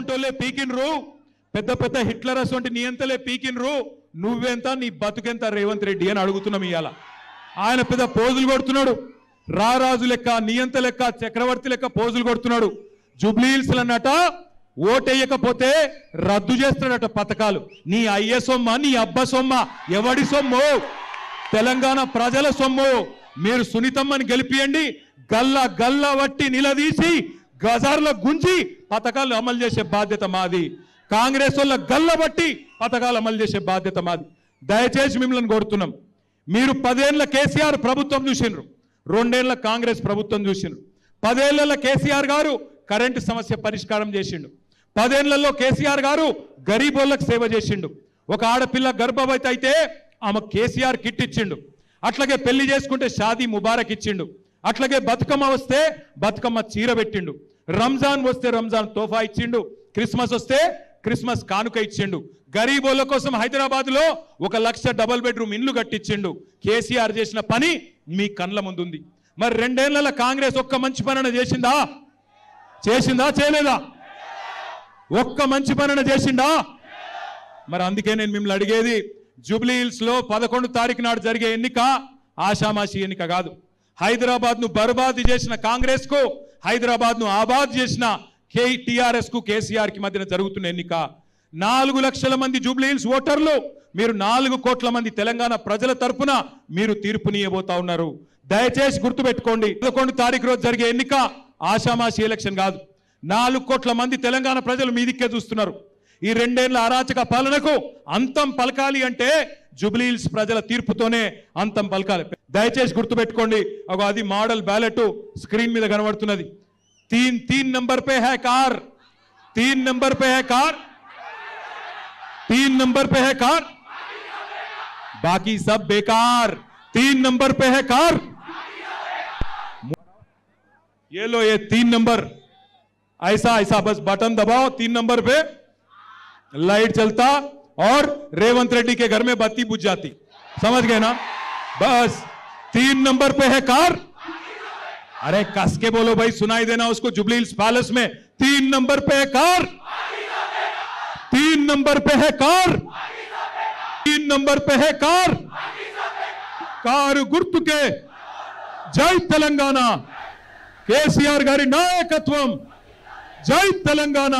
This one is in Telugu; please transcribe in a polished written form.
అంటోలే పీకిన్రు, పెద్ద పెద్ద హిట్లర్ అసొంటి నియంతలే పీకిన్రు, నువ్వెంత నీ బతుకెంత రేవంత్ రెడ్డి అని అడుగుతున్నాం ఇవాళ. ఆయన పెద్ద పోజులు కొడుతున్నాడు, రారాజు లెక్క, నియంత లెక్క, చక్రవర్తి లెక్క పోజులు కొడుతున్నాడు. జూబ్లీహిల్స్ అన్నట ఓటేయకపోతే రద్దు చేస్తాడట పథకాలు. నీ అయ్య సొమ్మ, నీ అబ్బ సొమ్మ, ఎవడి సొమ్ము? తెలంగాణ ప్రజల సొమ్ము. మీరు సునీతమ్మని గెలిపియండి, గల్లా గల్లా వట్టి నిలదీసి గజార్ల గుంజి పథకాలు అమలు చేసే బాధ్యత మాది. కాంగ్రెస్ వాళ్ళ గల్ల బట్టి పథకాలు అమలు చేసే బాధ్యత మాది. దయచేసి మిమ్మల్ని కోరుతున్నాం, మీరు 10 ఏళ్ల కేసీఆర్ ప్రభుత్వం చూసిండ్రు, 2 ఏళ్ల కాంగ్రెస్ ప్రభుత్వం చూసిండ్రు. 10 ఏళ్ల కేసీఆర్ గారు కరెంటు సమస్య పరిష్కారం చేసిండు. 10 ఏళ్లలో కేసీఆర్ గారు గరీబోళ్ళకు సేవ చేసిండు. ఒక ఆడపిల్ల గర్భవతి అయితే ఆమె కేసీఆర్ కిట్ ఇచ్చిండు. అట్లాగే పెళ్లి చేసుకుంటే షాదీ ముబారక్ ఇచ్చిండు. అట్లాగే బతుకమ్మ వస్తే బతుకమ్మ చీర పెట్టిండు. రంజాన్ వస్తే రంజాన్ తోఫా ఇచ్చిండు. క్రిస్మస్ వస్తే క్రిస్మస్ కానుక ఇచ్చిండు. గరీబోళ్ళ కోసం హైదరాబాద్ లో 1 లక్ష డబుల్ బెడ్రూమ్ ఇల్లు కట్టించిండు. కేసీఆర్ చేసిన పని మీ కండ్ల ముందుంది. మరి 2 ఏళ్ల కాంగ్రెస్ ఒక్క మంచి పని చేసిందా? చేయలేదా? ఒక్క మంచి పని చేసిందా? మరి అందుకే నేను మిమ్మల్ని అడిగేది, జూబ్లీహిల్స్ లో 11 తారీఖు నాడు జరిగే ఎన్నిక ఆషామాషి ఎన్నిక కాదు. హైదరాబాద్ ను బర్బాద్ చేసిన కాంగ్రెస్ కు, హైదరాబాద్ ను ఆబాద్ చేసిన టీఆర్ఎస్ కు, కేసీఆర్ కి మధ్యన జరుగుతున్న ఎన్నిక. 4 లక్షల మంది జూబ్లీహిల్స్ ఓటర్లు, మీరు 4 కోట్ల మంది తెలంగాణ ప్రజల తరపున మీరు తీర్పునియబోతా ఉన్నారు. దయచేసి గుర్తుపెట్టుకోండి, 11 తారీఖు రోజు జరిగే ఎన్నిక ఆషామాషి ఎలక్షన్ కాదు. 4 కోట్ల మంది తెలంగాణ ప్రజలు మీ దిక్కే చూస్తున్నారు. ఈ 2 ఏళ్ల అరాచక పాలనకు అంతం పలకాలి అంటే జూబ్లీహిల్స్ ప్రజల తీర్పుతోనే అంతం పలకాలి. దయచేసి గుర్తుపెట్టుకోండి. అది మోడల్ బ్యాలెట్ స్క్రీన్ మీద కనబడుతున్నది. 3 नंबर पे है कार, 3 नंबर पे है कार, 3 नंबर पे है कार, बाकी सब बेकार. 3 नंबर पे है कार, ये लो ये 3 नंबर, ऐसा ऐसा बस बटन दबाओ, 3 नंबर पे लाइट चलता और रेवंत रेड्डी के घर में बत्ती बुझ जाती. समझ गए ना? बस 3 नंबर पे है कार. अरे कस के बोलो भाई, सुनाई देना उसको. जुबलीहिल्स पैलेस में 3 नंबर पे है कार, 3 नंबर पे है कार, 3 नंबर पे है कार. కారు గుర్తుకే జై తెలంగాణ, కేసీఆర్ గారి నాయకత్వం. జై తెలంగాణ.